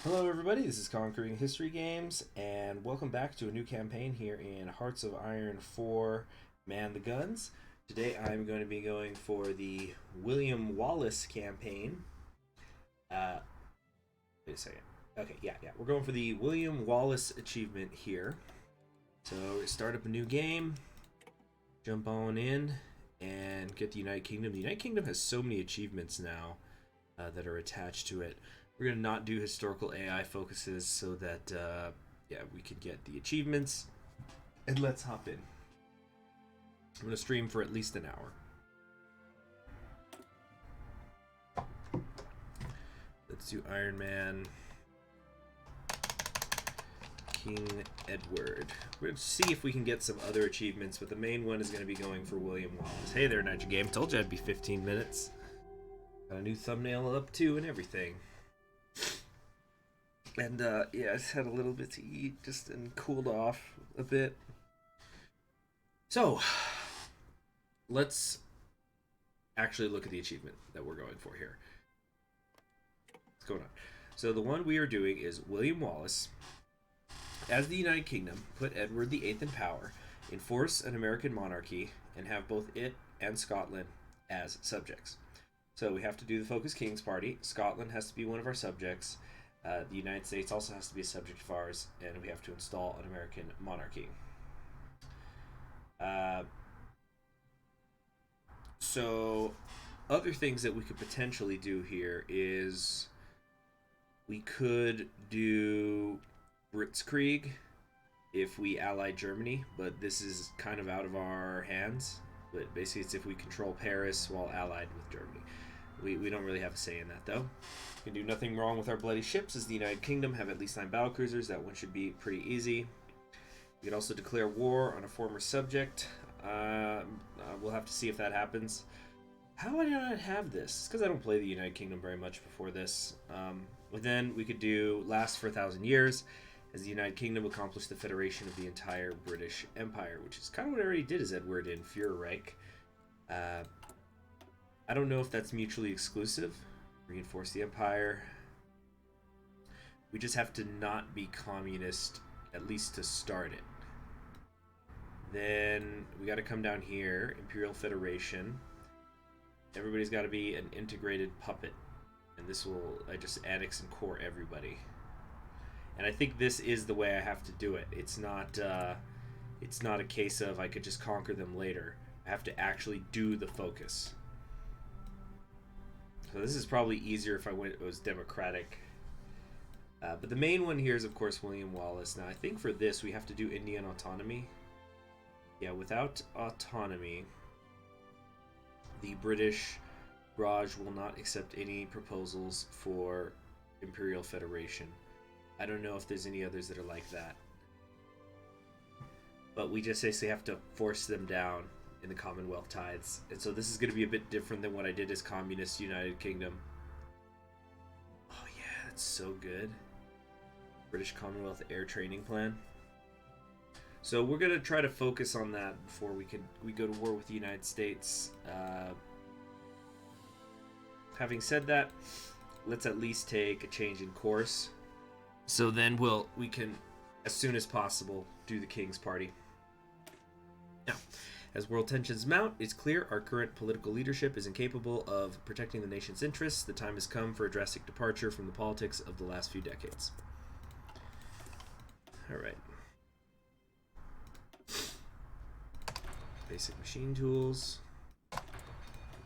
Hello, everybody. This is Conquering History Games, and welcome back to a new campaign here in Hearts of Iron 4 Man the Guns. Today I'm going to be going for the William Wallis campaign. Wait a second. Okay, yeah. We're going for the William Wallis achievement here. So, start up a new game, jump on in, and get the United Kingdom. The United Kingdom has so many achievements now that are attached to it. We're going to not do historical AI focuses so that, we can get the achievements. And let's hop in. I'm going to stream for at least an hour. Let's do Iron Man, King Edward. We're going to see if we can get some other achievements, but the main one is going to be going for William Wallace. Hey there, Niger Game. Told you I'd be 15 minutes. Got a new thumbnail up too and everything. And I just had a little bit to eat and cooled off a bit. So, let's actually look at the achievement that we're going for here. What's going on? So the one we are doing is William Wallace. As the United Kingdom, put Edward VIII in power, enforce an American monarchy, and have both it and Scotland as subjects. So we have to do the Focus Kings Party. Scotland has to be one of our subjects. The United States also has to be a subject of ours, and we have to install an American monarchy. So, other things that we could potentially do here is we could do Blitzkrieg if we ally Germany, but this is kind of out of our hands. But basically, it's if we control Paris while allied with Germany. We don't really have a say in that, though. We can do nothing wrong with our bloody ships, as the United Kingdom have at least 9 battlecruisers. That one should be pretty easy. We can also declare war on a former subject. We'll have to see if that happens. How do I not have this? It's because I don't play the United Kingdom very much before this. But then we could do last for 1,000 years, as the United Kingdom accomplished the federation of the entire British Empire, which is kind of what I already did as Edward in Führerreich. I don't know if that's mutually exclusive. Reinforce the empire. We just have to not be communist, at least to start it. Then we got to come down here, Imperial Federation. Everybody's got to be an integrated puppet, and this will just annex and core everybody. And I think this is the way I have to do it. It's not a case of I could just conquer them later. I have to actually do the focus. So this is probably easier if it was democratic. But the main one here is, of course, William Wallace. Now, I think for this, we have to do Indian autonomy. Yeah, without autonomy, the British Raj will not accept any proposals for Imperial Federation. I don't know if there's any others that are like that. But we just basically have to force them down in the Commonwealth tithes. And so this is going to be a bit different than what I did as Communist United Kingdom. Oh yeah, that's so good. British Commonwealth Air Training Plan. So we're going to try to focus on that before we go to war with the United States. Having said that, let's at least take a change in course. So then we can, as soon as possible, do the King's Party. Now, as world tensions mount, it's clear our current political leadership is incapable of protecting the nation's interests. The time has come for a drastic departure from the politics of the last few decades. Alright. Basic machine tools.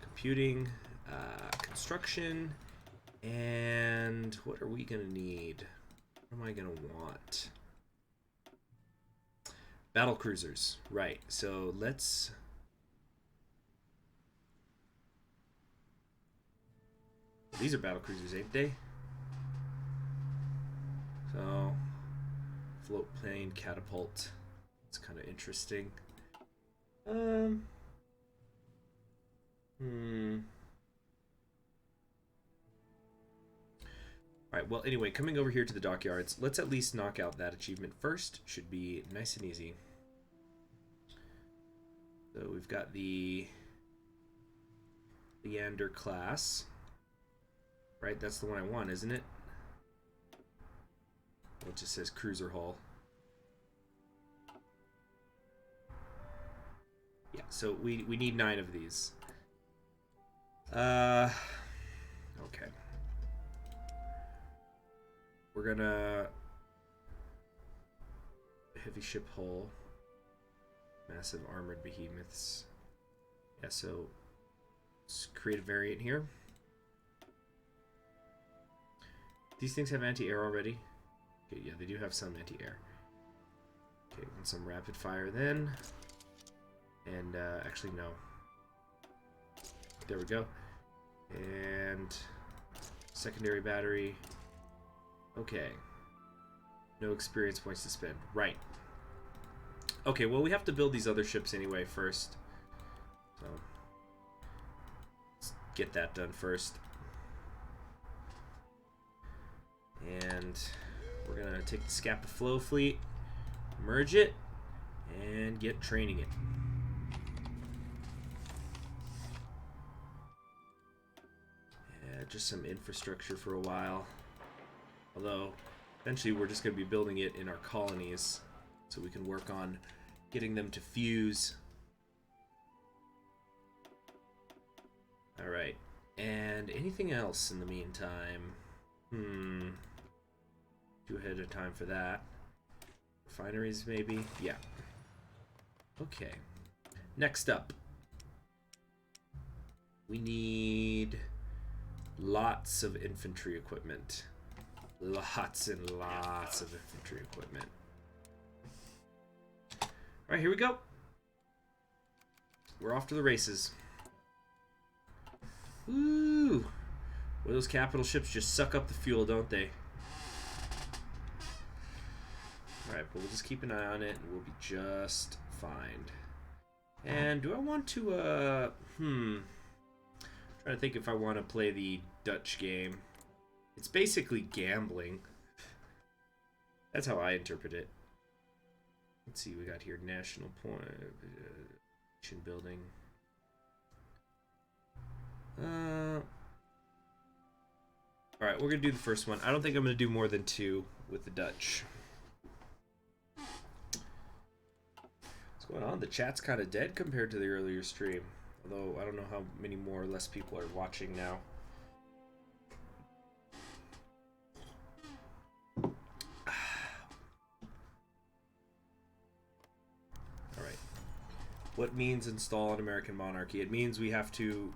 Computing. Construction. And what are we going to need? What am I going to want? Battle cruisers, right? So let's. These are battle cruisers, ain't they? So, float plane, catapult. It's kind of interesting. Alright, well, anyway, coming over here to the dockyards, let's at least knock out that achievement first. Should be nice and easy. So we've got the Leander class. Right, that's the one I want, isn't it? It just says cruiser hull. Yeah, so we need 9 of these. Okay. We're gonna heavy ship hull, massive armored behemoths. Yeah, so let's create a variant here. These things have anti-air already. Okay, yeah, they do have some anti-air. Okay, and some rapid fire then. And actually no. There we go. And secondary battery. Okay. No experience points to spend. Right. Okay, well we have to build these other ships anyway first. So let's get that done first. And we're gonna take the Scapa Flow fleet, merge it, and get training it. Yeah, just some infrastructure for a while. Although, eventually we're just gonna be building it in our colonies, so we can work on getting them to fuse. Alright, and anything else in the meantime? Too ahead of time for that. Refineries, maybe? Yeah. Okay. Next up. We need lots of infantry equipment. Lots and lots of infantry equipment. Alright, here we go. We're off to the races. Woo! Well, those capital ships just suck up the fuel, don't they? Alright, but we'll just keep an eye on it and we'll be just fine. And do I want to, trying to think if I want to play the Dutch game. It's basically gambling. That's how I interpret it. Let's see, we got here national point, nation building. Alright, we're going to do the first one. I don't think I'm going to do more than 2 with the Dutch. What's going on? The chat's kind of dead compared to the earlier stream. Although, I don't know how many more or less people are watching now. Alright. What means install an American monarchy? It means we have to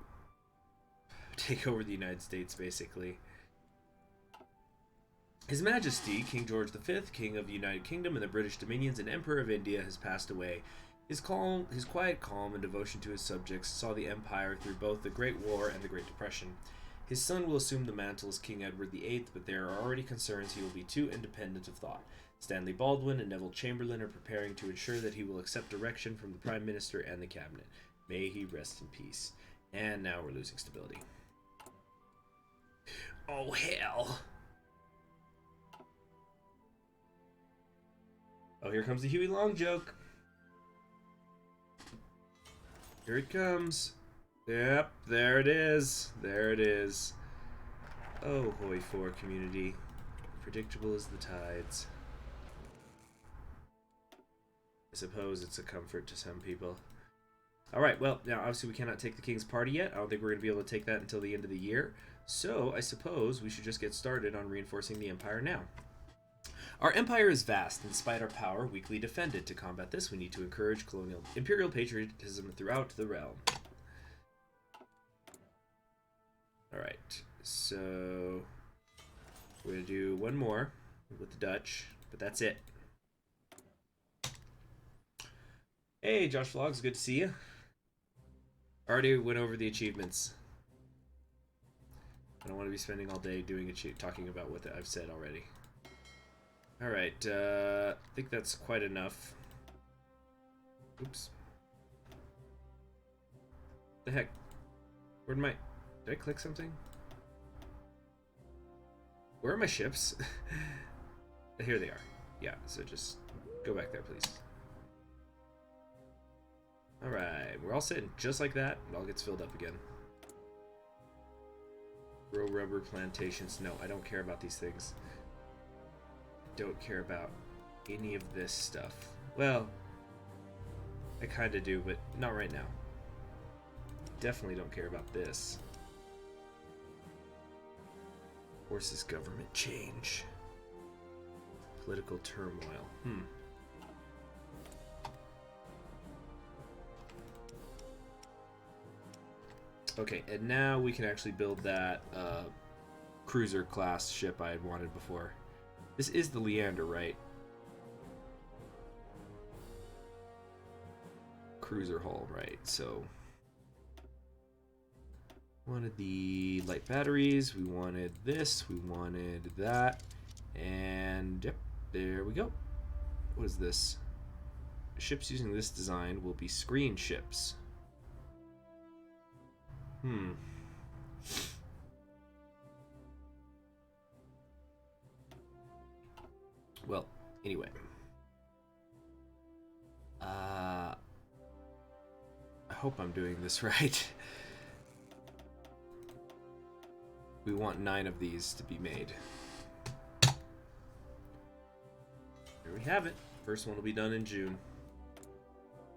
take over the United States, basically. His Majesty, King George V, King of the United Kingdom and the British Dominions and Emperor of India, has passed away. His quiet calm and devotion to his subjects saw the empire through both the Great War and the Great Depression. His son will assume the mantle as King Edward VIII, but there are already concerns he will be too independent of thought. Stanley Baldwin and Neville Chamberlain are preparing to ensure that he will accept direction from the Prime Minister and the Cabinet. May he rest in peace. And now we're losing stability. Oh, hell! Oh, here comes the Huey Long joke. Here it comes. Yep, there it is. There it is. Oh, HOI4 community. Predictable as the tides. I suppose it's a comfort to some people. Alright, well, now obviously we cannot take the King's Party yet. I don't think we're going to be able to take that until the end of the year. So, I suppose we should just get started on reinforcing the Empire now. Our empire is vast, and despite our power, weakly defended. To combat this, we need to encourage imperial patriotism throughout the realm. Alright, so we're going to do one more with the Dutch, but that's it. Hey, Josh Vlogs, good to see you. Already went over the achievements. I don't want to be spending all day talking about what I've said already. Alright, I think that's quite enough. Oops. The heck? Did I click something? Where are my ships? Here they are. Yeah, so just go back there, please. Alright, we're all sitting just like that. It all gets filled up again. Grow rubber plantations. No, I don't care about these things. don't care about any of this stuff. Well, I kind of do, but not right now. Definitely don't care about this. Forces government change. Political turmoil. Okay, and now we can actually build that cruiser class ship I had wanted before. This is the Leander, right? Cruiser hull, right? So wanted the light batteries, we wanted this, we wanted that, and yep, there we go. What is this? Ships using this design will be screen ships. Well, anyway. I hope I'm doing this right. We want 9 of these to be made. There we have it. First one will be done in June.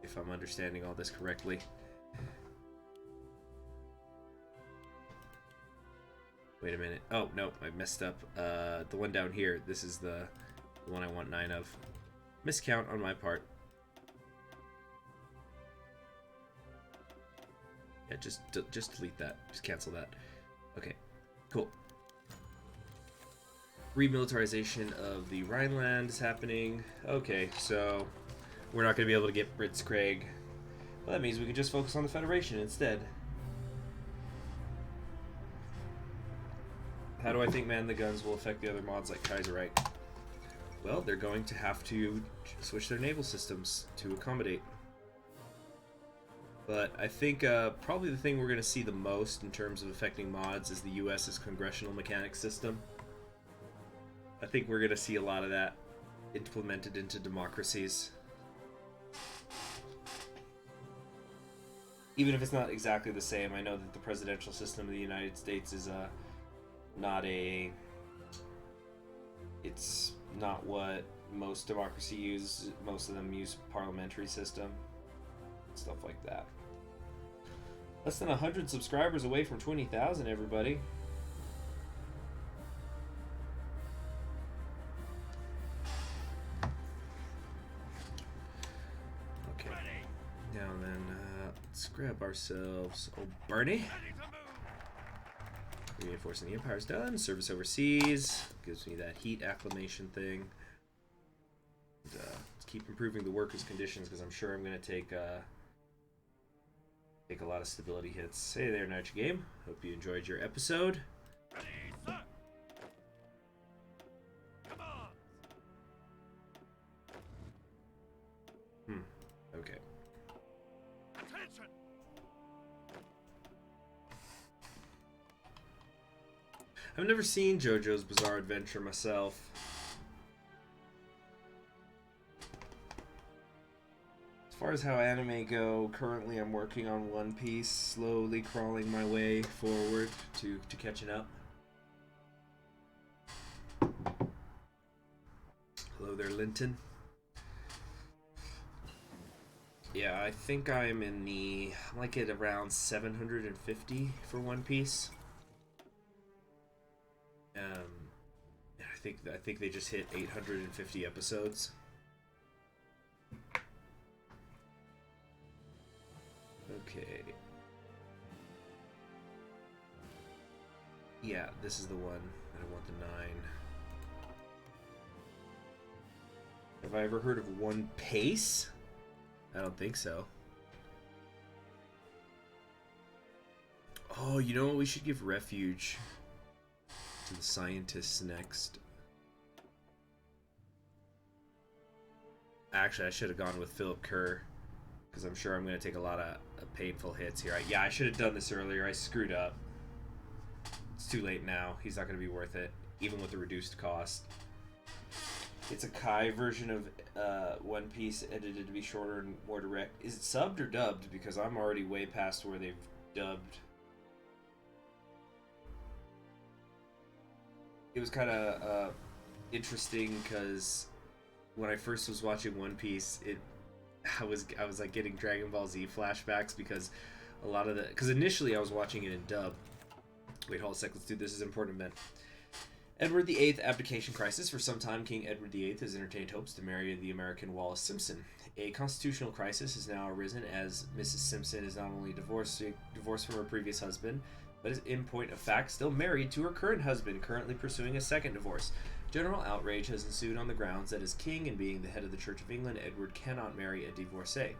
If I'm understanding all this correctly. Wait a minute. Oh, no, I messed up. The one down here, this is the one I want 9 of. Miscount on my part. Yeah, just delete that. Just cancel that. Okay, cool. Remilitarization of the Rhineland is happening. Okay, so we're not going to be able to get Blitzkrieg. Well, that means we can just focus on the Federation instead. How do I think Man the Guns will affect the other mods like Kaiserreich? Well, they're going to have to switch their naval systems to accommodate. But I think probably the thing we're going to see the most in terms of affecting mods is the US's Congressional Mechanics system. I think we're going to see a lot of that implemented into democracies. Even if it's not exactly the same, I know that the presidential system of the United States is it's not what most democracy use. Most of them use parliamentary system. Stuff like that. Less than 100 subscribers away from 20,000, everybody. Okay. Now then, let's grab ourselves old Barney. Reinforcing the Empire's done. Service overseas. Gives me that heat acclimation thing. And, let's keep improving the workers' conditions because I'm sure I'm going to take a lot of stability hits. Hey there, Night Game. Hope you enjoyed your episode. Ready, sir. Come on. Okay. Attention. I've never seen JoJo's Bizarre Adventure myself. As far as how anime go, currently I'm working on One Piece, slowly crawling my way forward to catching up. Hello there, Linton. Yeah, I think I'm like at around 750 for One Piece. I think they just hit 850 episodes. Okay. Yeah, this is the one that I want, the 9. Have I ever heard of One Pace? I don't think so. Oh, you know what? We should give refuge to the scientists next. Actually, I should have gone with Philip Kerr, because I'm sure I'm going to take a lot of painful hits here. Yeah, I should have done this earlier. I screwed up. It's too late now. He's not going to be worth it, even with the reduced cost. It's a Kai version of One Piece, edited to be shorter and more direct. Is it subbed or dubbed? Because I'm already way past where they've dubbed. It was kind of interesting because when I first was watching One Piece, I was like getting Dragon Ball Z flashbacks because a lot of the because initially I was watching it in dub. Wait, hold a sec. Let's do this. Is an important event. Edward VIII abdication crisis. For some time, King Edward VIII has entertained hopes to marry the American Wallis Simpson. A constitutional crisis has now arisen as Mrs. Simpson is not only divorced from her previous husband, but is in point of fact still married to her current husband, currently pursuing a second divorce. General outrage has ensued on the grounds that as king and being the head of the Church of England, Edward cannot marry a divorcee.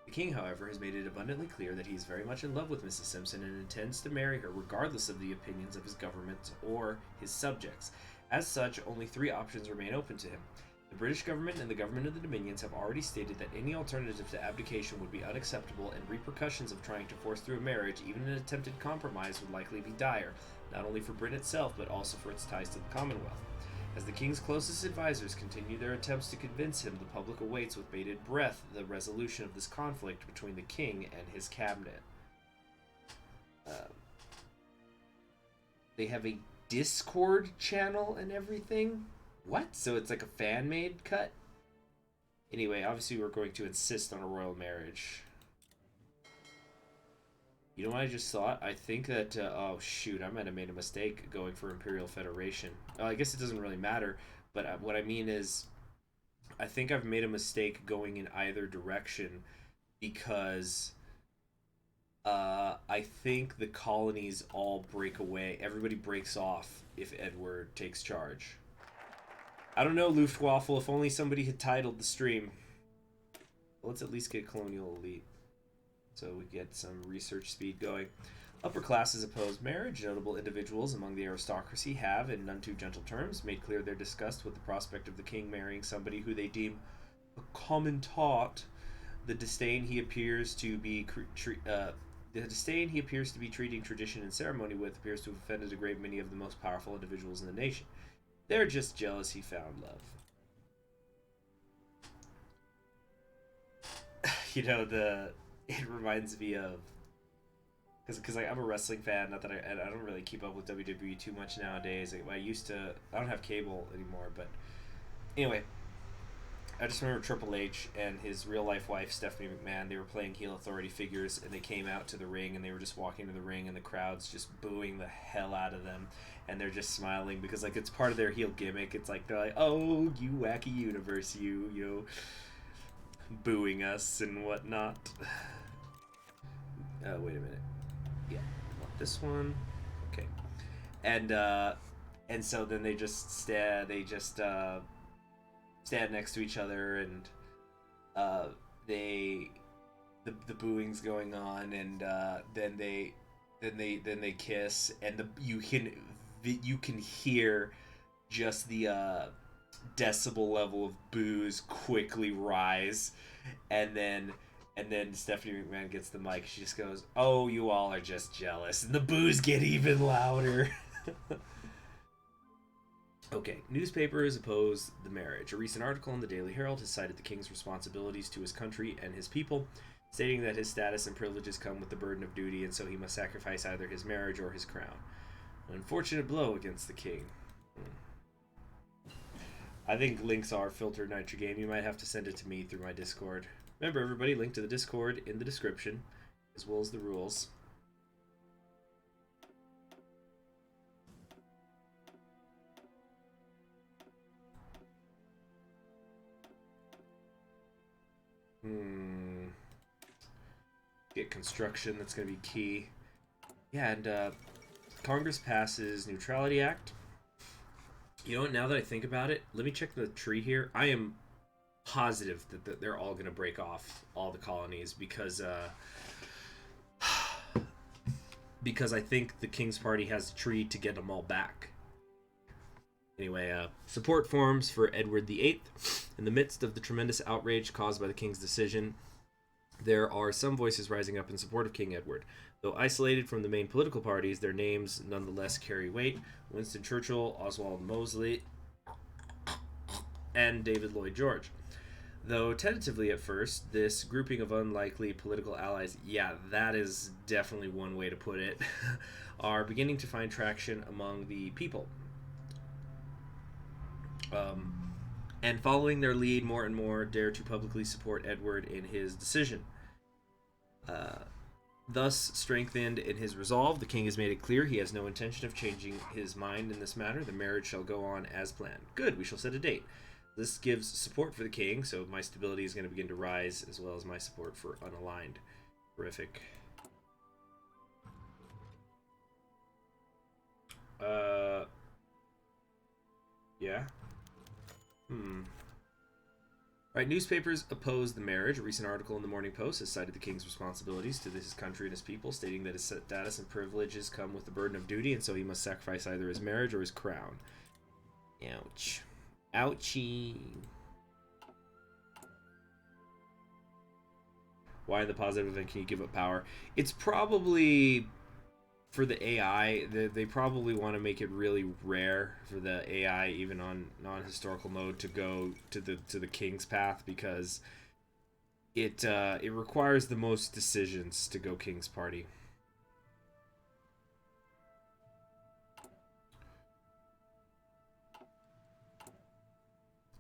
The king, however, has made it abundantly clear that he is very much in love with Mrs. Simpson and intends to marry her regardless of the opinions of his government or his subjects. As such, only three options remain open to him. The British government and the government of the Dominions have already stated that any alternative to abdication would be unacceptable, and repercussions of trying to force through a marriage, even an attempted compromise, would likely be dire, not only for Britain itself, but also for its ties to the Commonwealth. As the king's closest advisors continue their attempts to convince him, the public awaits with bated breath the resolution of this conflict between the king and his cabinet. They have a Discord channel and everything? What? So it's like a fan-made cut? Anyway, obviously we're going to insist on a royal marriage. You know what I just thought? I think that, oh shoot, I might have made a mistake going for Imperial Federation. I guess it doesn't really matter, but what I mean is, I think I've made a mistake going in either direction because I think the colonies all break away. Everybody breaks off if Edward takes charge. I don't know, Luftwaffe, if only somebody had titled the stream. Let's at least get Colonial Elite, so we get some research speed going. Upper classes oppose marriage. Notable individuals among the aristocracy have, in none too gentle terms, made clear their disgust with the prospect of the king marrying somebody who they deem a common taught. The disdain he appears to be treating tradition and ceremony with appears to have offended a great many of the most powerful individuals in the nation. They're just jealous he found love. You know, it reminds me of, because like, I'm a wrestling fan. Not that I don't really keep up with WWE too much nowadays. I used to. I don't have cable anymore, but anyway, I just remember Triple H and his real life wife Stephanie McMahon. They were playing heel authority figures, and they came out to the ring, and they were just walking to the ring, and the crowd's just booing the hell out of them, and they're just smiling because like it's part of their heel gimmick. It's like they're like, "Oh, you wacky universe, you know, booing us and whatnot." Wait a minute. Yeah, I want this one. Okay, and so then they just stand next to each other, and the booing's going on, and then they kiss, and you can hear just the decibel level of boos quickly rise, and then Stephanie McMahon gets the mic. She just goes, "Oh, you all are just jealous," and the boos get even louder. Okay, newspapers oppose the marriage. A recent article in the Daily Herald has cited the king's responsibilities to his country and his people, stating that his status and privileges come with the burden of duty, and so he must sacrifice either his marriage or his crown. An unfortunate blow against the king. I think links are filtered Nitro Game. You might have to send it to me through my Discord. Remember, everybody, link to the Discord in the description, as well as the rules. Get construction, that's going to be key. Yeah, and Congress passes Neutrality Act. You know what, now that I think about it, let me check the tree here. I am positive that they're all going to break off all the colonies because I think the King's Party has a tree to get them all back. Anyway, support forms for Edward VIII. In the midst of the tremendous outrage caused by the King's decision, there are some voices rising up in support of King Edward. Though isolated from the main political parties, their names nonetheless carry weight. Winston Churchill, Oswald Mosley, and David Lloyd George. Though tentatively at first, this grouping of unlikely political allies, yeah, that is definitely one way to put it, are beginning to find traction among the people. And following their lead more and more, dare to publicly support Edward in his decision. Thus, strengthened in his resolve, the king has made it clear he has no intention of changing his mind in this matter. The marriage shall go on as planned. Good, we shall set a date. This gives support for the king, so my stability is going to begin to rise, as well as my support for unaligned. Terrific. Yeah. Right, newspapers oppose the marriage. A recent article in the Morning Post has cited the king's responsibilities to his country and his people, stating that his status and privileges come with the burden of duty, and so he must sacrifice either his marriage or his crown. Ouch. Ouchie. Why in the positive event can you give up power? It's probably for the AI. They probably want to make it really rare for the AI, even on non-historical mode, to go to the king's path, because it requires the most decisions to go king's party.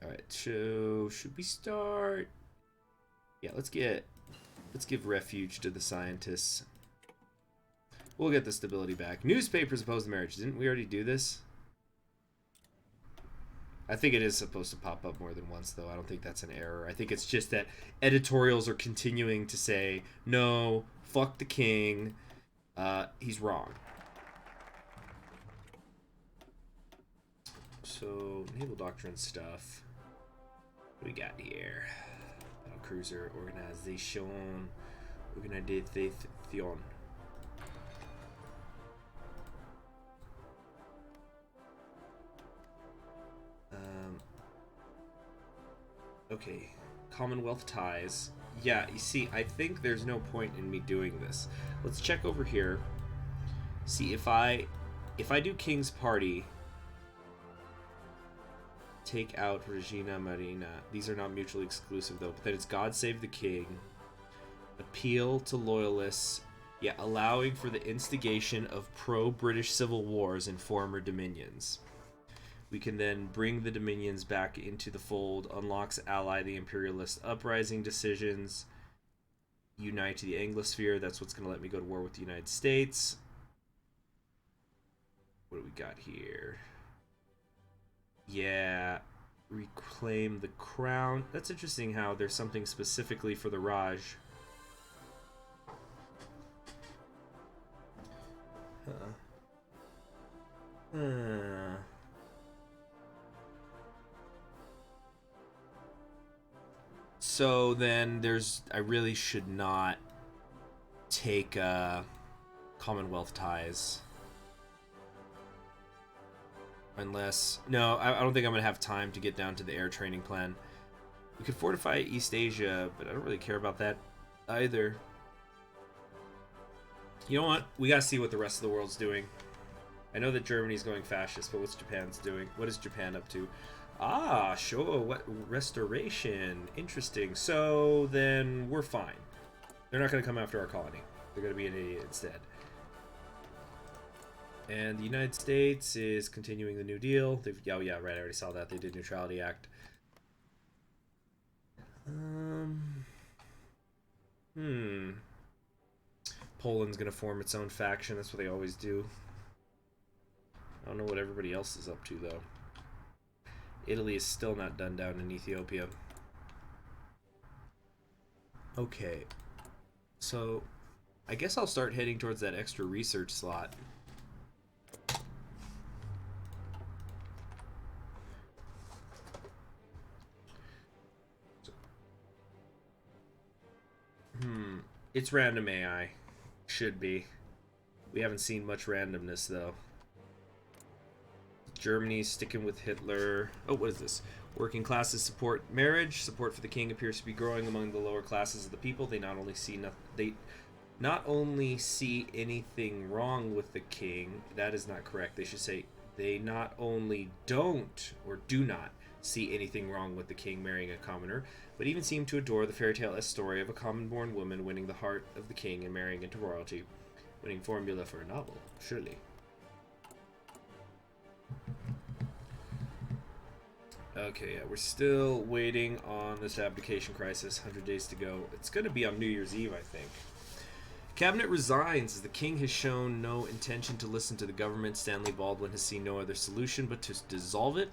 All right, so should we start? Yeah, let's give refuge to the scientists. We'll get the stability back. Newspapers oppose the marriage. Didn't we already do this? I think it is supposed to pop up more than once, though. I don't think that's an error. I think it's just that editorials are continuing to say, no, fuck the king. He's wrong. So, naval doctrine stuff. What do we got here? Cruiser organization. Organization. Okay, Commonwealth ties. Yeah, you see, I think there's no point in me doing this. Let's check over here. See, if I do King's Party, take out Regina Marina. These are not mutually exclusive, though. But then it's God Save the King. Appeal to Loyalists. Yeah, allowing for the instigation of pro-British civil wars in former dominions. We can then bring the dominions back into the fold, unlocks ally the imperialist uprising decisions, unite the Anglosphere. That's what's going to let me go to war with the United States. What do we got here? Yeah, reclaim the crown. That's interesting how there's something specifically for the Raj. So then I really should not take Commonwealth ties. Unless, no, I don't think I'm going to have time to get down to the air training plan. We could fortify East Asia, but I don't really care about that either. You know what? We got to see what the rest of the world's doing. I know that Germany's going fascist, but what's Japan's doing? What is Japan up to? Ah, sure. What restoration? Interesting. So then we're fine. They're not going to come after our colony. They're going to be an idiot instead. And the United States is continuing the New Deal. Oh yeah, right. I already saw that. They did Neutrality Act. Poland's going to form its own faction. That's what they always do. I don't know what everybody else is up to, though. Italy is still not done down in Ethiopia. Okay. So, I guess I'll start heading towards that extra research slot. It's random AI. Should be. We haven't seen much randomness, though. Germany's sticking with Hitler. Oh, what is this? Working classes support marriage. Support for the king appears to be growing among the lower classes of the people. They not only see anything wrong with the king. That is not correct. They should say they not only don't or do not see anything wrong with the king marrying a commoner, but even seem to adore the fairy tale-esque story of a common-born woman winning the heart of the king and marrying into royalty. Winning formula for a novel, surely. Okay, yeah, we're still waiting on this abdication crisis. 100 days to go. It's going to be on New Year's Eve, I think. Cabinet resigns as the king has shown no intention to listen to the government. Stanley Baldwin has seen no other solution but to dissolve it.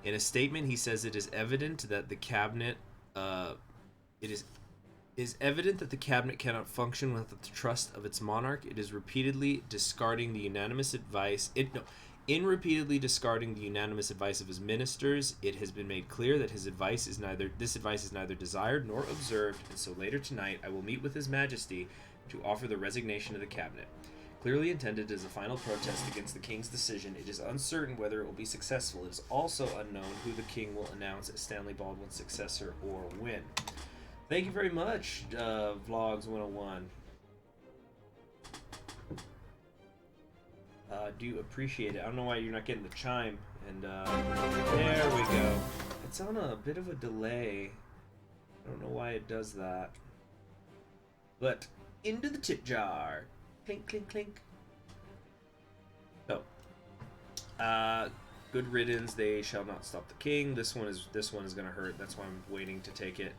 In a statement, he says it is evident that the cabinet it is evident that the cabinet cannot function without the trust of its monarch. It is repeatedly discarding the unanimous advice. In repeatedly discarding the unanimous advice of his ministers, it has been made clear that this advice is neither desired nor observed, and so later tonight I will meet with His Majesty to offer the resignation of the cabinet. Clearly intended as a final protest against the king's decision, it is uncertain whether it will be successful. It is also unknown who the king will announce as Stanley Baldwin's successor or when. Thank you very much, Vlogs 101. Do appreciate it. I don't know why you're not getting the chime. And there we go. It's on a bit of a delay. I don't know why it does that. But into the tip jar. Clink, clink, clink. So, good riddance. They shall not stop the king. This one is gonna hurt. That's why I'm waiting to take it.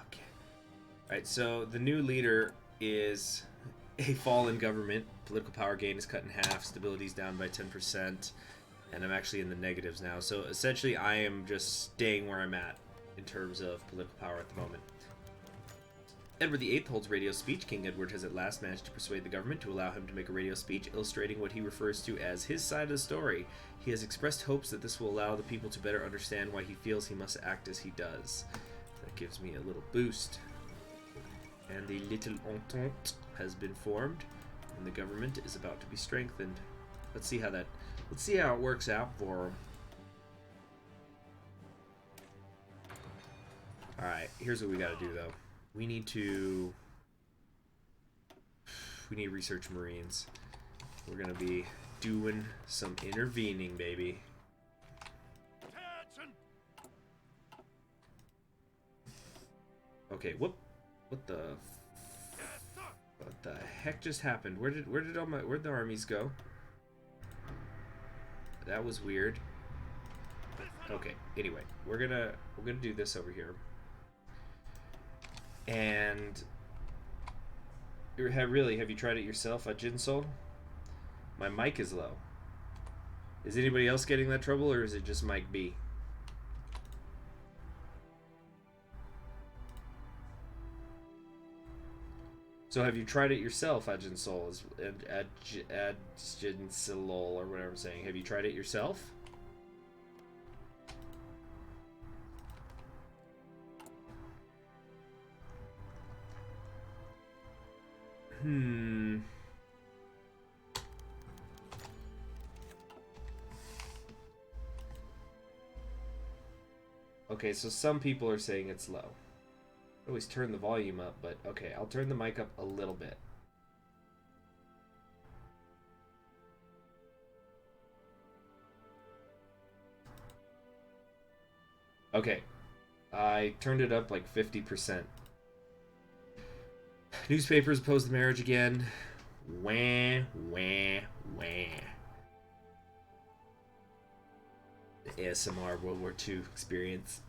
Okay. All right. So the new leader is a fallen government. Political power gain is cut in half. Stability is down by 10%, and I'm actually in the negatives now. So essentially, I am just staying where I'm at in terms of political power at the moment. Edward VIII holds radio speech. King Edward has at last managed to persuade the government to allow him to make a radio speech illustrating what he refers to as his side of the story. He has expressed hopes that this will allow the people to better understand why he feels he must act as he does. That gives me a little boost. And the Little Entente has been formed, and the government is about to be strengthened. Let's see how it works out for him. Alright, here's what we gotta do though. We need to research Marines. We're gonna be doing some intervening, baby. Okay, what the heck just happened? Where'd the armies go? That was weird. Okay, anyway, we're gonna do this over here. And have you tried it yourself, Jinsol? My mic is low. Is anybody else getting that trouble, or is it just Mike B? So have you tried it yourself, Jinsol, or whatever I'm saying? Have you tried it yourself? Okay, so some people are saying it's low. I always turn the volume up, but okay, I'll turn the mic up a little bit. Okay, I turned it up like 50%. Newspapers oppose the marriage again. Wah, wah, wah. The ASMR World War II experience.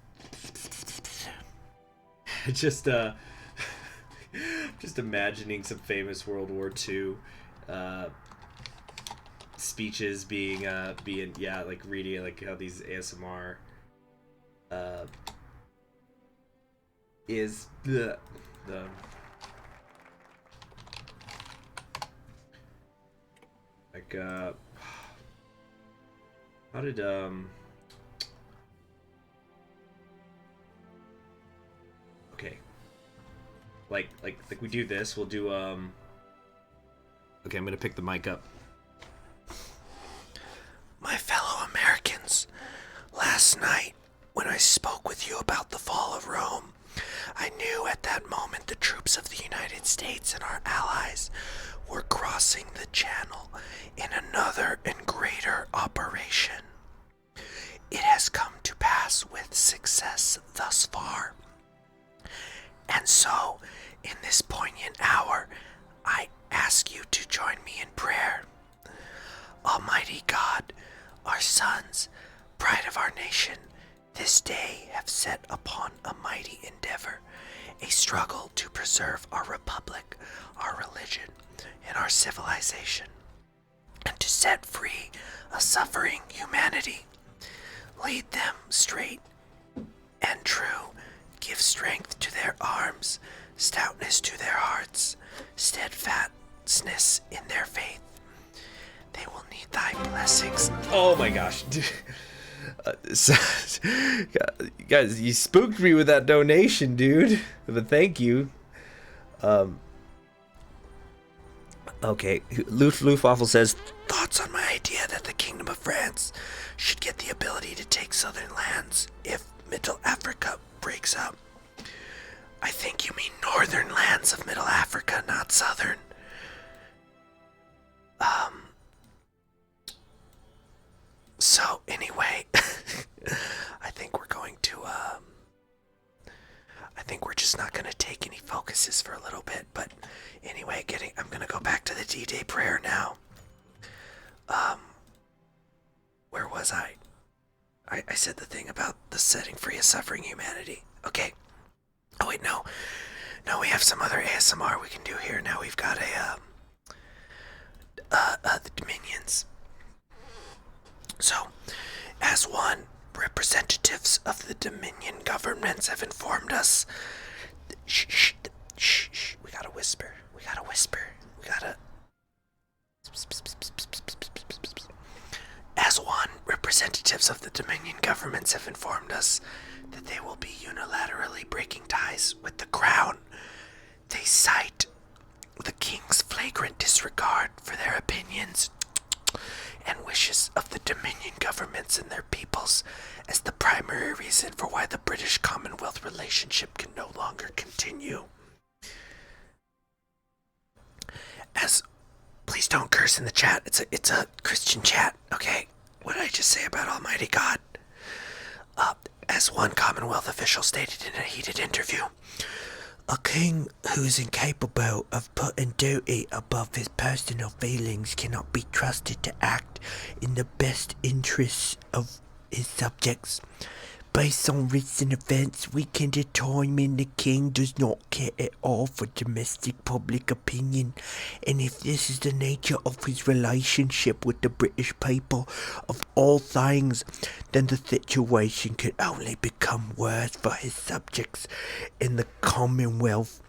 Just imagining some famous World War II speeches being like reading, like how these ASMR is the like how did okay, like we do this, we'll do okay, I'm gonna pick the mic up. My fellow Americans, last night when I spoke with you about the fall of Rome, I knew at that moment the troops of the United States and our allies were crossing the channel in another and greater operation. It has come to pass with success thus far. And so, in this poignant hour, I ask you to join me in prayer. Almighty God, Our sons, pride of our nation, this day have set upon a mighty endeavor, a struggle to preserve our republic, our religion, and our civilization, and to set free a suffering humanity. Lead them straight and true, give strength to their arms, stoutness to their hearts, steadfastness in their faith. They will need thy blessings. Oh my gosh. Guys, you spooked me with that donation, dude. But thank you. Okay, Loof Waffle says, thoughts on my idea that the Kingdom of France should get the ability to take southern lands if Middle Africa breaks up. I think you mean northern lands of Middle Africa, not southern. So anyway, I think we're going to, I think we're just not going to take any focuses for a little bit, but anyway, I'm going to go back to the D-Day prayer now. Where was I? I said the thing about the setting free a suffering humanity. Okay. Oh wait, no, we have some other ASMR we can do here. Now we've got the Dominions. So, as one, representatives of the Dominion governments have informed us. Shh, we gotta whisper. We gotta. As one, representatives of the Dominion governments have informed us that they will be unilaterally breaking ties with the Crown. They cite the King's flagrant disregard for their opinions and wishes of the Dominion governments and their peoples as the primary reason for why the British Commonwealth relationship can no longer continue. Please don't curse in the chat. It's a Christian chat, okay? What did I just say about Almighty God? As one Commonwealth official stated in a heated interview, a king who is incapable of putting duty above his personal feelings cannot be trusted to act in the best interests of his subjects. Based on recent events, we can determine the king does not care at all for domestic public opinion, and if this is the nature of his relationship with the British people of all things, then the situation could only become worse for his subjects in the Commonwealth.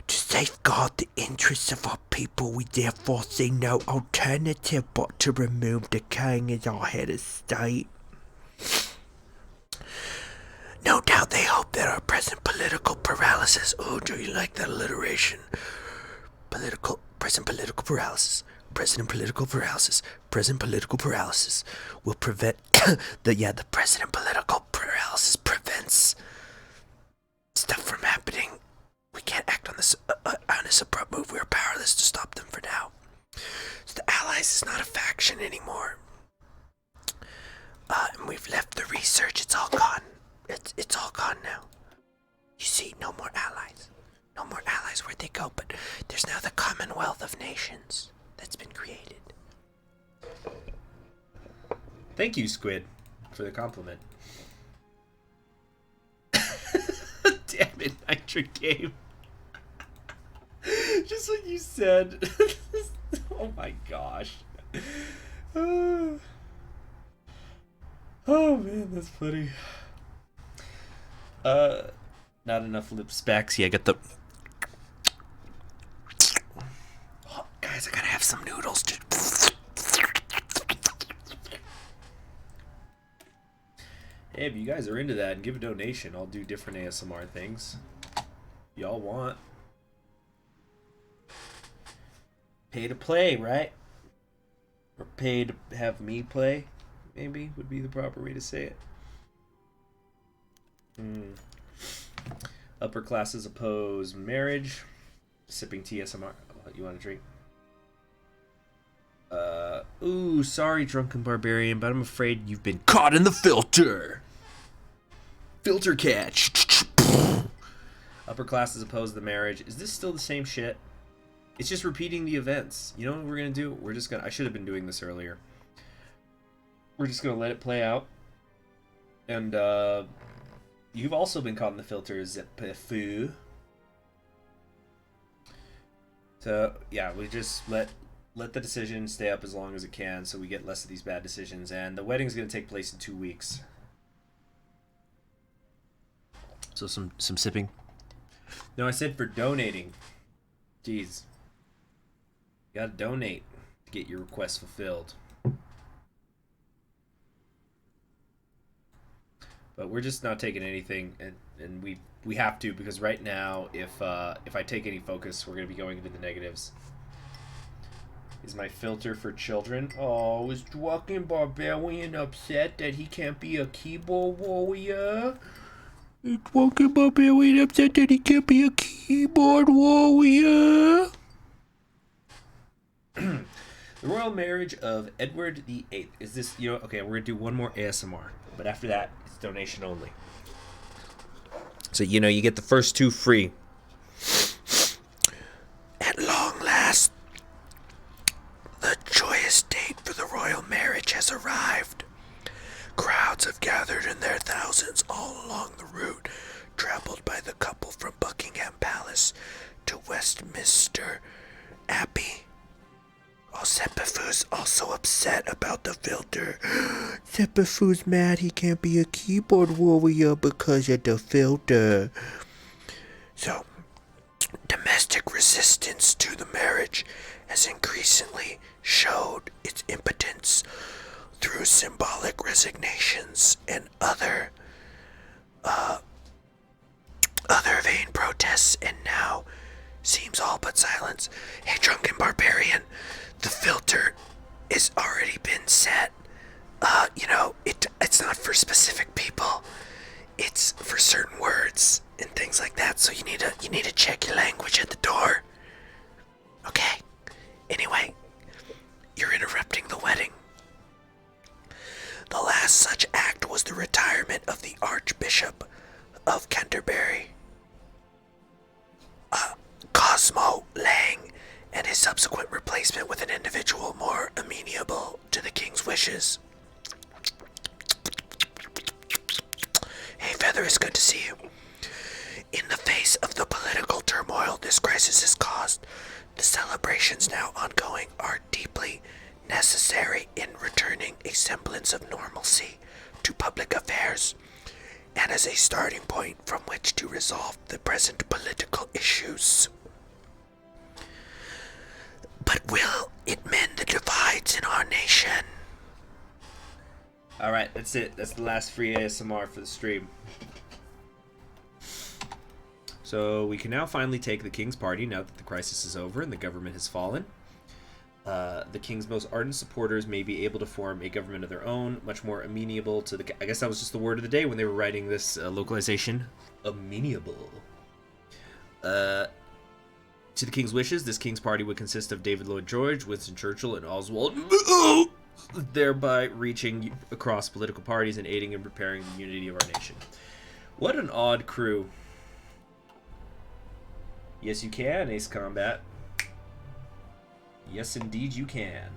To safeguard the interests of our people, we therefore see no alternative but to remove the king as our head of state. No doubt they hope that our present political paralysis, oh, do you like that alliteration? Present political paralysis will prevent, the present political paralysis prevents stuff from happening. We can't act on this abrupt move. We are powerless to stop them for now. So the Allies is not a faction anymore. And we've left the research, it's all gone. It's all gone now. You see, no more allies. No more allies, where'd they go? But there's now the Commonwealth of Nations that's been created. Thank you, Squid, for the compliment. Damn it, Nitric Game. Just like you said. Oh my gosh. Oh man, that's funny. Not enough lip specs. Yeah, I got the. Oh, guys, I gotta have some noodles. Hey, if you guys are into that and give a donation, I'll do different ASMR things. Y'all want. Pay to play, right? Or pay to have me play, maybe, would be the proper way to say it. Upper classes oppose marriage. Sipping TSMR. You want a drink? Ooh, sorry, drunken barbarian, but I'm afraid you've been caught in the filter. Filter catch. Upper classes oppose the marriage. Is this still the same shit? It's just repeating the events. You know what we're gonna do? We're just gonna. I should have been doing this earlier. we're just gonna let it play out. And you've also been caught in the filter, Zepefu. So yeah, we just let the decision stay up as long as it can, so we get less of these bad decisions. And the wedding's gonna take place in 2 weeks. So some sipping. No, I said for donating. Jeez, you gotta donate to get your request fulfilled. But we're just not taking anything, and we have to, because right now, if I take any focus, we're going to be going into the negatives. Is my filter for children? Oh, is Drunken Barbarian upset that he can't be a keyboard warrior? Is Drunken Barbarian upset that he can't be a keyboard warrior? The royal marriage of Edward VIII. Is this, okay, we're going to do one more ASMR, but after that, donation only. So you get the first 2 free. At long last, the joyous date for the royal marriage has arrived. Crowds have gathered in their thousands all along the route traveled by the couple from Buckingham Palace to Westminster Abbey. Zepefu's also upset about the filter. Zepefu's mad he can't be a keyboard warrior because of the filter. So, domestic resistance to the marriage has increasingly showed its impotence through symbolic resignations and other vain protests, and now seems all but silence. Hey, Drunken Barbarian, the filter is already been set. It's not for specific people. It's for certain words and things like that. So you need to check your language at the door. Okay. Anyway, you're interrupting the wedding. The last such act was the retirement of the Archbishop of Canterbury, Cosmo Lang, and his subsequent replacement with an individual more amenable to the king's wishes. Hey, Feather, it's good to see you. In the face of the political turmoil this crisis has caused, the celebrations now ongoing are deeply necessary in returning a semblance of normalcy to public affairs, and as a starting point from which to resolve the present political issues. But will it mend the divides in our nation? Alright, that's it. That's the last free ASMR for the stream. So we can now finally take the king's party now that the crisis is over and the government has fallen. The king's most ardent supporters may be able to form a government of their own, much more amenable to the... I guess that was just the word of the day when they were writing this localization. Amenable. To the king's wishes, this king's party would consist of David Lloyd George, Winston Churchill, and Oswald, thereby reaching across political parties and aiding in preparing the unity of our nation. What an odd crew. Yes, you can, Ace Combat. Yes, indeed, you can.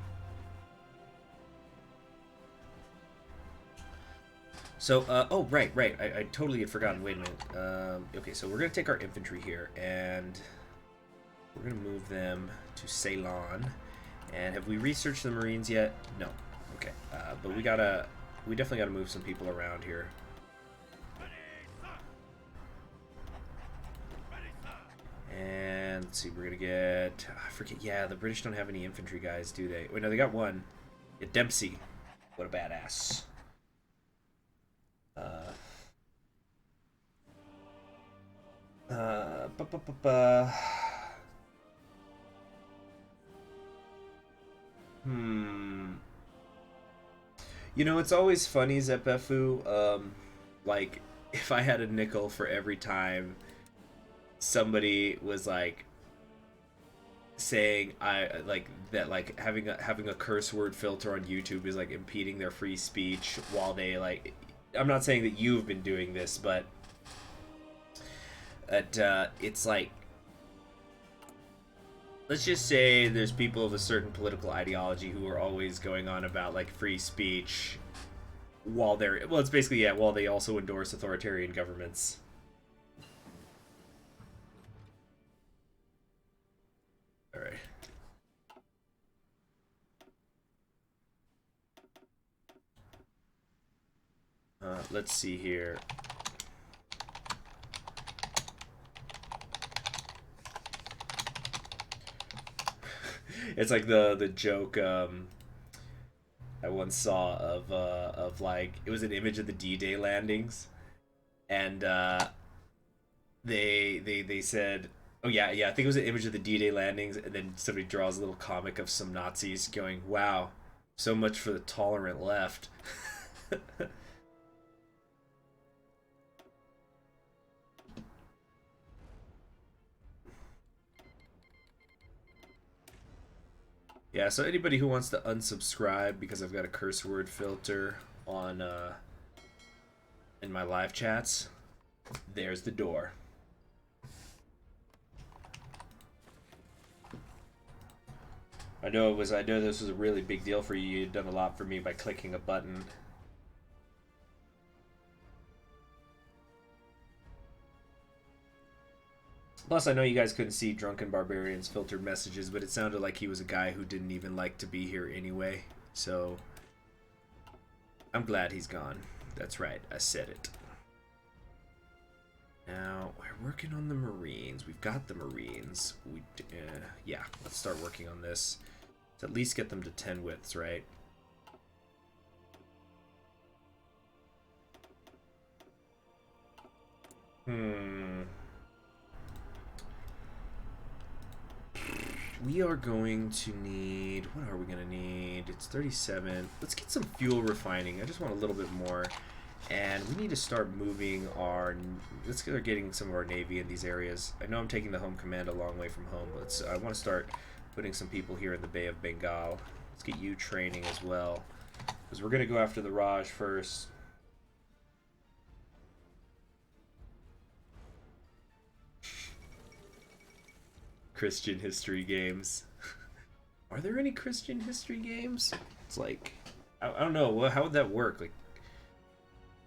So, oh, right. I totally had forgotten. Wait a minute. Okay, so we're going to take our infantry here, and we're going to move them to Ceylon. And have we researched the Marines yet? No. Okay, but we definitely gotta move some people around here. And let's see, we're gonna get... I forget, yeah, the British don't have any infantry guys, do they? Wait, no, they got one. Yeah, Dempsey. What a badass. It's always funny, Zepefu, like, if I had a nickel for every time somebody was, like, saying having a curse word filter on YouTube is, like, impeding their free speech while they, like... I'm not saying that you've been doing this, but it's like... Let's just say there's people of a certain political ideology who are always going on about, like, free speech while they're, well, it's basically, yeah, while they also endorse authoritarian governments. All right. Let's see here. It's like the joke I once saw of like, it was an image of the D-Day landings, and they said, oh yeah, I think it was an image of the D-Day landings, and then somebody draws a little comic of some Nazis going, "Wow, so much for the tolerant left." Yeah, so anybody who wants to unsubscribe because I've got a curse word filter on in my live chats, there's the door. I know this was a really big deal for you. You've done a lot for me by clicking a button. Plus, I know you guys couldn't see Drunken Barbarian's filtered messages, but it sounded like he was a guy who didn't even like to be here anyway. So, I'm glad he's gone. That's right, I said it. Now, we're working on the Marines. We've got the Marines. Yeah, let's start working on this. Let's at least get them to 10 widths, right? We are going to need... What are we going to need? It's 37. Let's get some fuel refining. I just want a little bit more. And we need to start moving our... Let's start getting some of our Navy in these areas. I know I'm taking the home command a long way from home, but I want to start putting some people here in the Bay of Bengal. Let's get you training as well, because we're going to go after the Raj first. Christian history games. Are there any Christian history games? It's like, I don't know. How would that work? Like,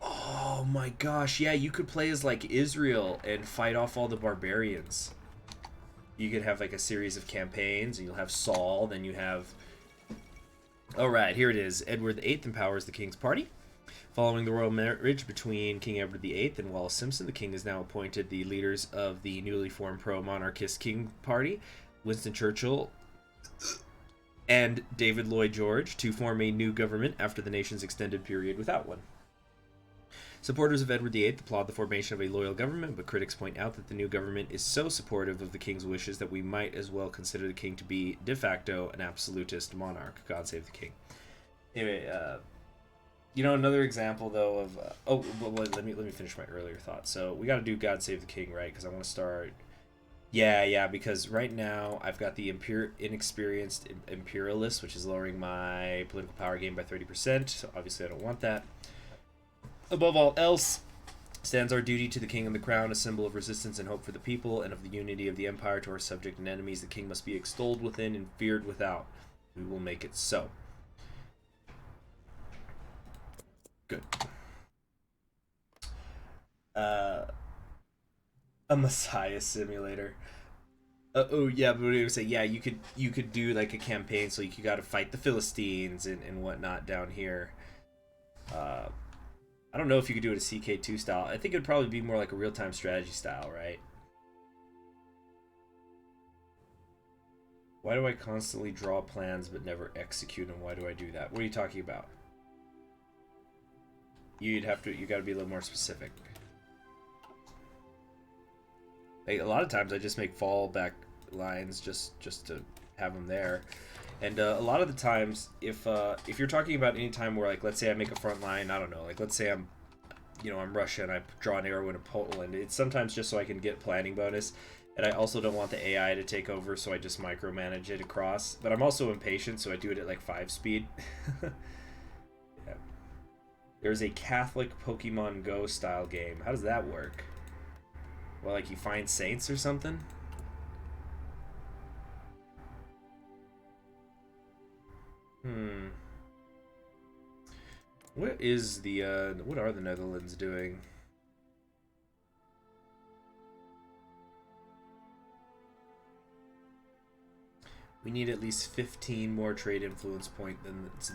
oh my gosh, yeah, you could play as like Israel and fight off all the barbarians. You could have like a series of campaigns, and you'll have Saul, then you have... Alright, here it is. Edward VIII empowers the King's Party. Following the royal marriage between King Edward VIII and Wallis Simpson, the King has now appointed the leaders of the newly formed pro-monarchist King Party, Winston Churchill and David Lloyd George, to form a new government after the nation's extended period without one. Supporters of Edward VIII applaud the formation of a loyal government, but critics point out that the new government is so supportive of the King's wishes that we might as well consider the King to be de facto an absolutist monarch. God save the King. Anyway, you know, another example though of let me finish my earlier thought. So we got to do God Save the King, right? Because I want to start. Yeah. Because right now I've got the inexperienced Imperialist, which is lowering my political power gain by 30%. So obviously I don't want that. Above all else, stands our duty to the King and the Crown, a symbol of resistance and hope for the people, and of the unity of the Empire to our subject and enemies. The King must be extolled within and feared without. We will make it so. Good. A Messiah simulator. Oh yeah, but we would say, yeah, you could do like a campaign, so you got to fight the Philistines and whatnot down here. I don't know if you could do it a CK2 style. I think it'd probably be more like a real-time strategy style, right? Why do I constantly draw plans but never execute them? Why do I do that? What are you talking about? You gotta be a little more specific. Like, a lot of times I just make fallback lines just to have them there. And a lot of the times, if you're talking about any time where, like, let's say I make a front line, I don't know, like, let's say I'm Russia and I draw an arrow into Poland, it's sometimes just so I can get planning bonus, and I also don't want the AI to take over, so I just micromanage it across. But I'm also impatient, so I do it at, like, 5 speed. Yeah. There's a Catholic Pokemon Go style game. How does that work? Well, like, you find saints or something? What is the, what are the Netherlands doing? We need at least 15 more trade influence points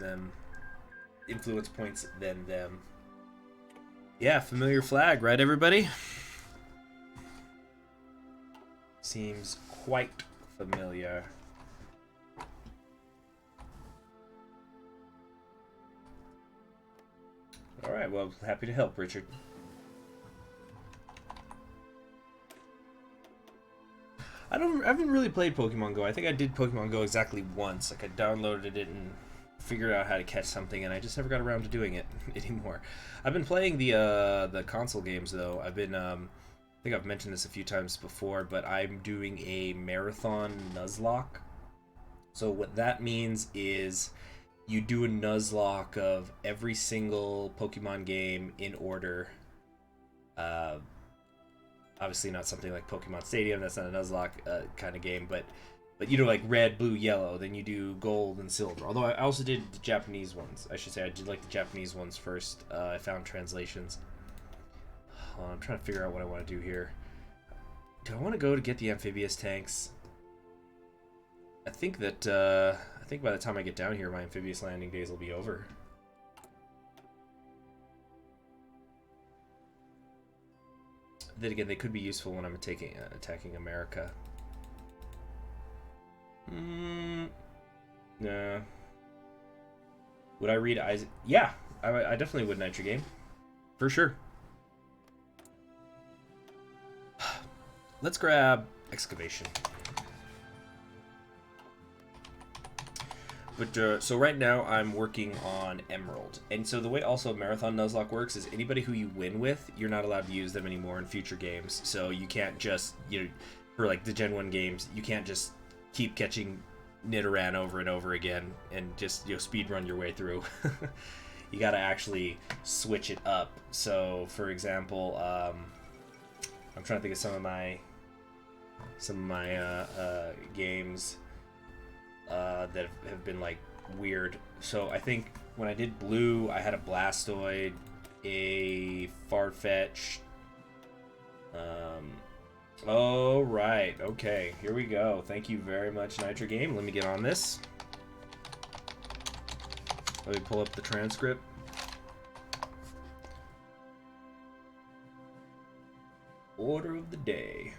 than them. Yeah, familiar flag, right, everybody? Seems quite familiar. All right, well, happy to help, Richard. I haven't really played Pokemon Go. I think I did Pokemon Go exactly once. Like, I downloaded it and figured out how to catch something, and I just never got around to doing it anymore. I've been playing the console games, though. I've been, I think I've mentioned this a few times before, but I'm doing a marathon Nuzlocke. So what that means is you do a Nuzlocke of every single Pokemon game in order. Obviously not something like Pokemon Stadium, that's not a Nuzlocke kind of game, but you do like red, blue, yellow, then you do gold and silver. Although I also did the Japanese ones. I should say I did like the Japanese ones first. I found translations. I'm trying to figure out what I want to do here. Do I want to go to get the amphibious tanks? I think that by the time I get down here, my amphibious landing days will be over. Then again, they could be useful when I'm attacking America. Nah. Would I read Isaac? Yeah, I definitely would Nitro Game. For sure. Let's grab Excavation. But so right now I'm working on Emerald, and so the way also Marathon Nuzlocke works is anybody who you win with, you're not allowed to use them anymore in future games. So you can't just, you know, for like the Gen 1 games, you can't just keep catching Nidoran over and over again and just, you know, speed run your way through. You got to actually switch it up. So for example, I'm trying to think of some of my games that have been like weird. So I think when I did Blue, I had a Blastoid, a Farfetch. Oh right, okay, here we go. Thank you very much, Nitro Game. Let me get on this. Let me pull up the transcript. Order of the day.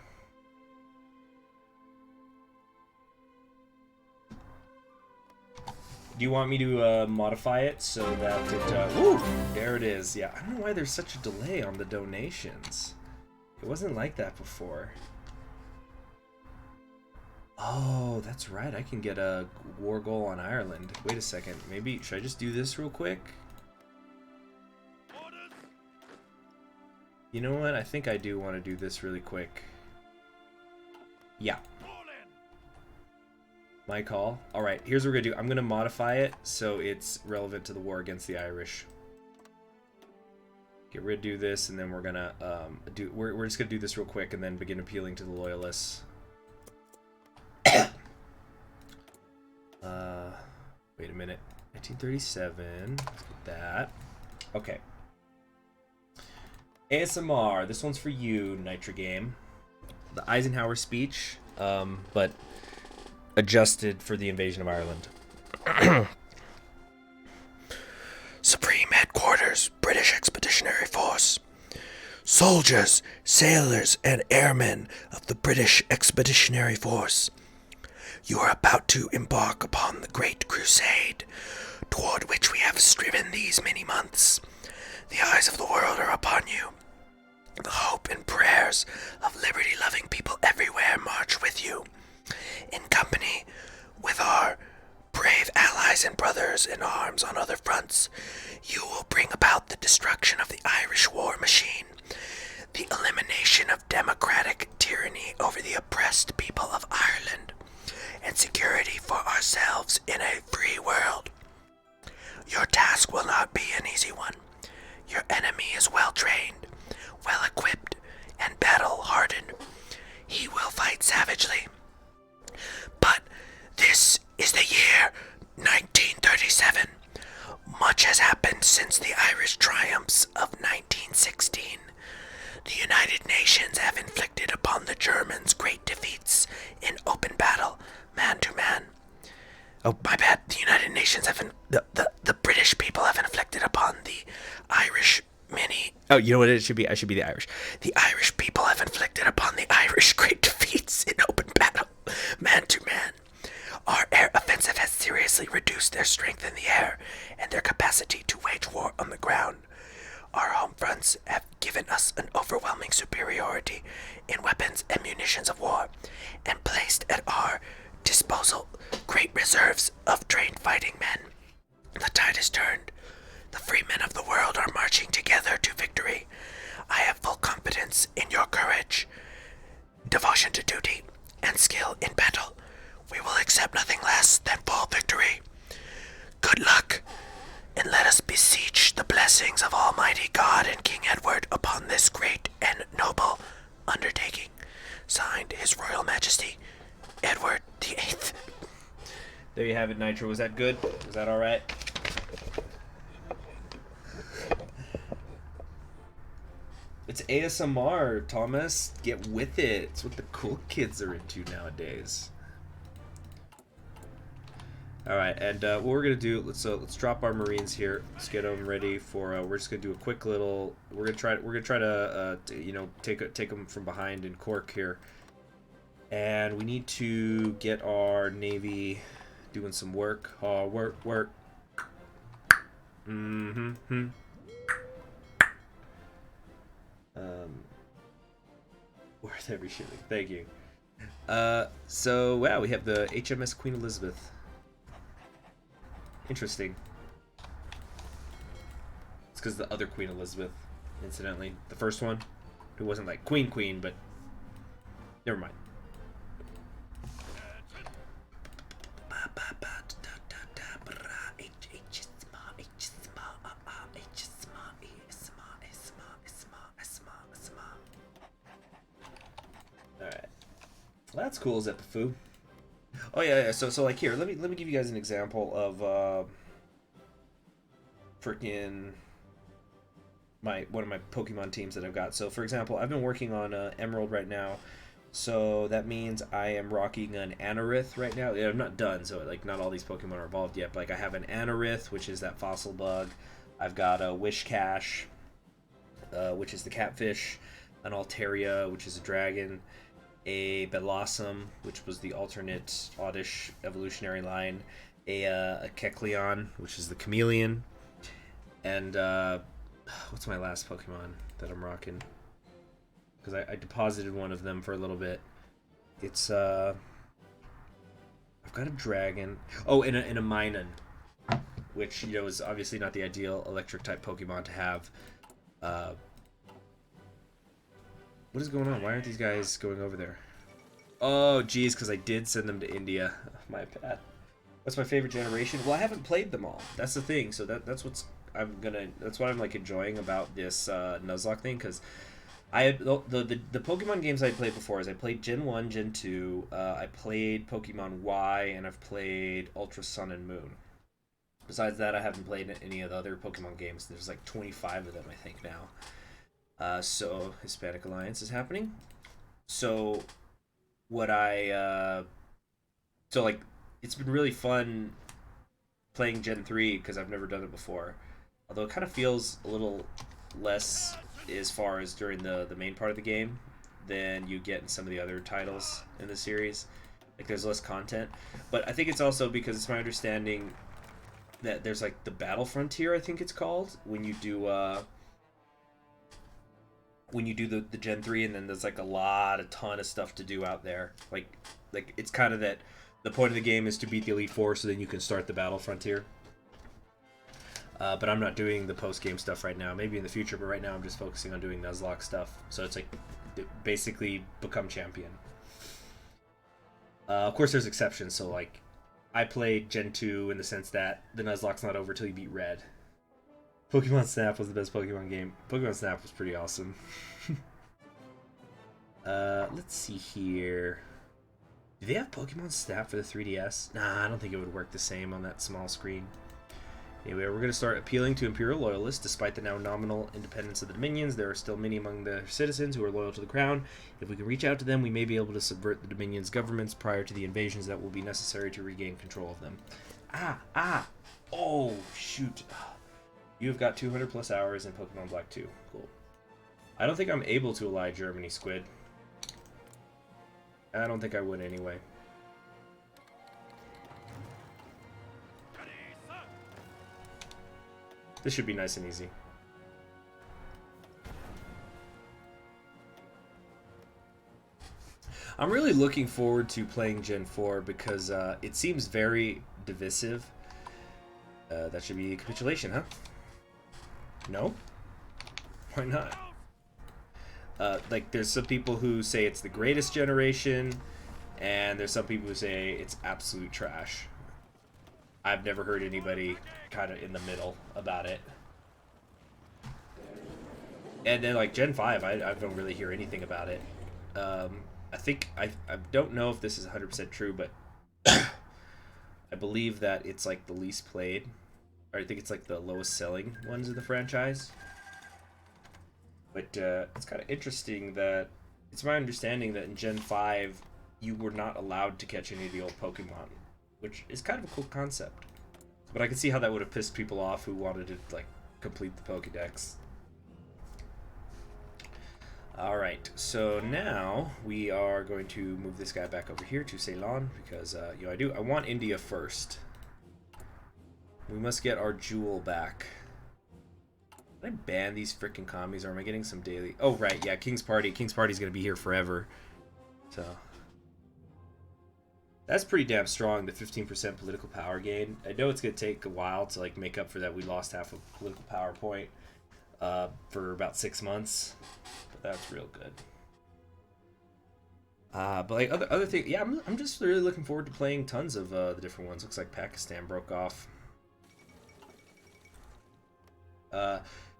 Do you want me to modify it so that it... Woo! There it is. Yeah, I don't know why there's such a delay on the donations. It wasn't like that before. Oh, that's right. I can get a war goal on Ireland. Wait a second. Maybe... Should I just do this real quick? You know what? I think I do want to do this really quick. Yeah. My call. Alright, here's what we're gonna do. I'm gonna modify it so it's relevant to the war against the Irish. Get rid of this, and then we're gonna we're just gonna do this real quick and then begin appealing to the Loyalists. Wait a minute. 1937. Let's get that. Okay. ASMR. This one's for you, Nitro Game. The Eisenhower speech, but adjusted for the invasion of Ireland. Supreme Headquarters, British Expeditionary Force. Soldiers, sailors, and airmen of the British Expeditionary Force, you are about to embark upon the Great Crusade, toward which we have striven these many months. The eyes of the world are upon you. The hope and prayers of liberty-loving people everywhere march with you. In company with our brave allies and brothers in arms on other fronts, you will bring about the destruction of the Irish war machine, the elimination of democratic tyranny over the oppressed people of Ireland, and security for ourselves in a free world. Your task will not be an easy one. Your enemy is well-trained, well-equipped, and battle-hardened. He will fight savagely. But this is the year 1937. Much has happened since the Irish triumphs of 1916, the United Nations have inflicted upon the Germans great defeats in open battle, man to man. Oh, my bad. The United Nations have the British people have inflicted upon the Irish many. Oh, you know what it should be? I should be the Irish. The Irish people have inflicted upon the Irish great defeats in open battle, man to man. Our air offensive has seriously reduced their strength in the air and their capacity to wage war on the ground. Our home fronts have given us an overwhelming superiority in weapons and munitions of war, and placed at our disposal great reserves of trained fighting men. The tide has turned. The free men of the world are marching together to victory. I have full confidence in your courage, devotion to duty, and skill in battle. We will accept nothing less than full victory. Good luck, and let us beseech the blessings of Almighty God and King Edward upon this great and noble undertaking. Signed, His Royal Majesty, Edward the Eighth. There you have it, Nitro. Was that good? Was that alright? It's ASMR, Thomas. Get with it. It's what the cool kids are into nowadays. All right, and what we're gonna do? Let's drop our Marines here. Let's get them ready for. We're just gonna do a quick little. We're gonna try to you know, take them from behind in Cork here, and we need to get our Navy doing some work. Work. Worth every shilling. Thank you. So wow, we have the HMS Queen Elizabeth. Interesting. It's because the other Queen Elizabeth, incidentally, the first one, who wasn't like Queen, but never mind. Alright. Well, that's cool, Zepifu. Oh yeah. So like here, let me give you guys an example of freaking one of my Pokemon teams that I've got. So for example, I've been working on Emerald right now, so that means I am rocking an Anorith right now. Yeah, I'm not done, so like not all these Pokemon are evolved yet, but like I have an Anorith, which is that fossil bug. I've got a Wishcash, which is the catfish, an Altaria, which is a dragon, a Bellossom, which was the alternate Oddish evolutionary line, a Kecleon, which is the chameleon, and what's my last Pokemon that I'm rocking? Because I deposited one of them for a little bit. It's I've got a dragon. Oh, and a Minun, which, you know, is obviously not the ideal electric type Pokemon to have. What is going on? Why aren't these guys going over there? Oh, geez, because I did send them to India. My bad. What's my favorite generation? Well, I haven't played them all. That's the thing. So that's what I'm like enjoying about this Nuzlocke thing, because I had the Pokemon games I played before is I played Gen 1, Gen 2, I played Pokemon Y, and I've played Ultra Sun and Moon. Besides that, I haven't played any of the other Pokemon games. There's like 25 of them, I think, now. So Hispanic Alliance is happening. So so like, it's been really fun playing Gen 3 because I've never done it before. Although it kind of feels a little less as far as during the main part of the game than you get in some of the other titles in the series. Like, there's less content. But I think it's also because it's my understanding that there's like the Battle Frontier, I think it's called, when you do the Gen 3, and then there's like a ton of stuff to do out there. Like it's kind of that the point of the game is to beat the Elite Four so then you can start the Battle Frontier. But I'm not doing the post-game stuff right now. Maybe in the future, but right now I'm just focusing on doing Nuzlocke stuff. So it's like basically become champion. Of course there's exceptions, so like I played Gen 2 in the sense that the Nuzlocke's not over till you beat Red. Pokemon Snap was the best Pokemon game. Pokemon Snap was pretty awesome. Let's see here. Do they have Pokemon Snap for the 3DS? Nah, I don't think it would work the same on that small screen. Anyway, we're going to start appealing to Imperial Loyalists. Despite the now nominal independence of the Dominions, there are still many among the citizens who are loyal to the Crown. If we can reach out to them, we may be able to subvert the Dominion's governments prior to the invasions that will be necessary to regain control of them. Oh, shoot. You've got 200 plus hours in Pokemon Black 2. Cool. I don't think I'm able to ally Germany, Squid. I don't think I would anyway. This should be nice and easy. I'm really looking forward to playing Gen 4 because it seems very divisive. That should be capitulation, huh? No? Why not? Like, there's some people who say it's the greatest generation, and there's some people who say it's absolute trash. I've never heard anybody kind of in the middle about it. And then, like, Gen 5, I don't really hear anything about it. I think, I don't know if this is 100% true, but I believe that it's, like, the least played. Or I think it's, like, the lowest selling ones in the franchise. But it's kind of interesting that it's my understanding that in Gen 5 you were not allowed to catch any of the old Pokemon, which is kind of a cool concept. But I can see how that would have pissed people off who wanted to like complete the Pokédex. Alright, so now we are going to move this guy back over here to Ceylon because I want India first. We must get our jewel back. Can I ban these freaking commies, or am I getting some daily? Oh, right, yeah, King's Party. King's Party's gonna be here forever. So that's pretty damn strong, the 15% political power gain. I know it's gonna take a while to like make up for that. We lost half of political power point for about 6 months, but that's real good. But like other things, yeah, I'm just really looking forward to playing tons of the different ones. Looks like Pakistan broke off.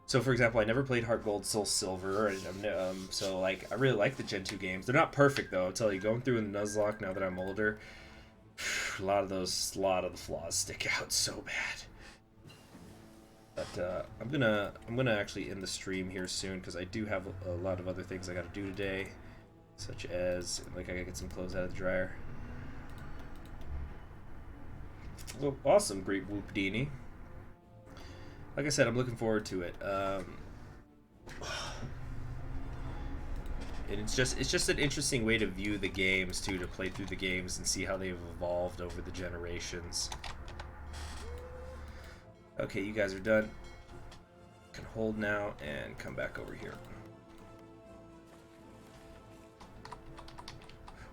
So for example, I never played Heart Gold, Soul Silver, and so like I really like the Gen 2 games. They're not perfect though. I'll tell you, going through in the Nuzlocke now that I'm older, a lot of the flaws stick out so bad. But I'm gonna actually end the stream here soon because I do have a lot of other things I got to do today, such as like I gotta get some clothes out of the dryer. Well, awesome, Great Whoopdini. Like I said, I'm looking forward to it. And it's just an interesting way to view the games too, to play through the games and see how they've evolved over the generations. Okay, you guys are done. Can hold now and come back over here.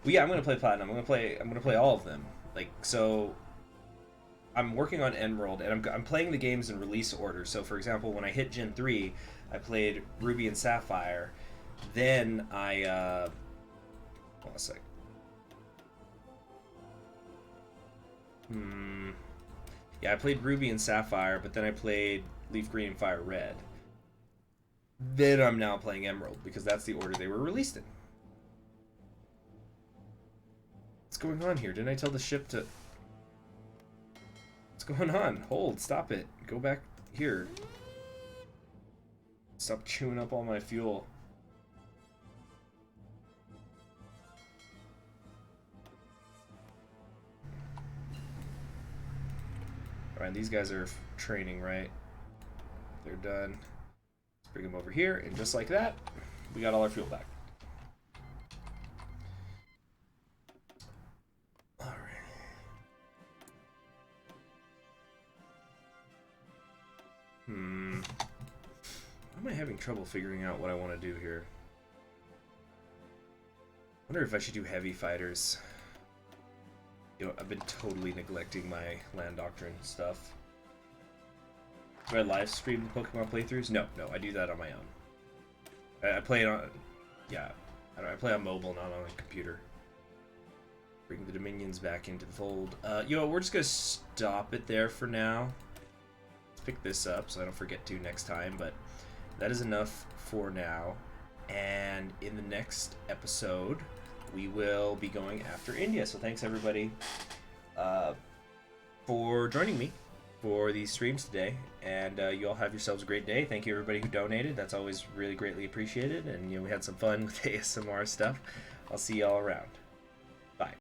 Well, yeah, I'm gonna play Platinum. I'm gonna play all of them. Like so. I'm working on Emerald, and I'm playing the games in release order. So, for example, when I hit Gen 3, I played Ruby and Sapphire. Then I, hold on a sec. Yeah, I played Ruby and Sapphire, but then I played Leaf Green and Fire Red. Then I'm now playing Emerald, because that's the order they were released in. What's going on here? Didn't I tell the ship to... What's going on? Hold, stop it. Go back here. Stop chewing up all my fuel. Alright, these guys are training, right? They're done. Let's bring them over here, and just like that, we got all our fuel back. Why am I having trouble figuring out what I want to do here? I wonder if I should do heavy fighters. You know, I've been totally neglecting my land doctrine stuff. Do I live stream the Pokemon playthroughs? No, I do that on my own. I play it on, yeah, I play on mobile, not on a computer. Bring the Dominions back into the fold. You know, we're just gonna stop it there for now. Let's pick this up so I don't forget to next time, but that is enough for now. And in the next episode, we will be going after India. So thanks everybody for joining me. for these streams today. And you all have yourselves a great day. Thank you, everybody who donated. That's always really greatly appreciated. And we had some fun with ASMR stuff. I'll see you all around.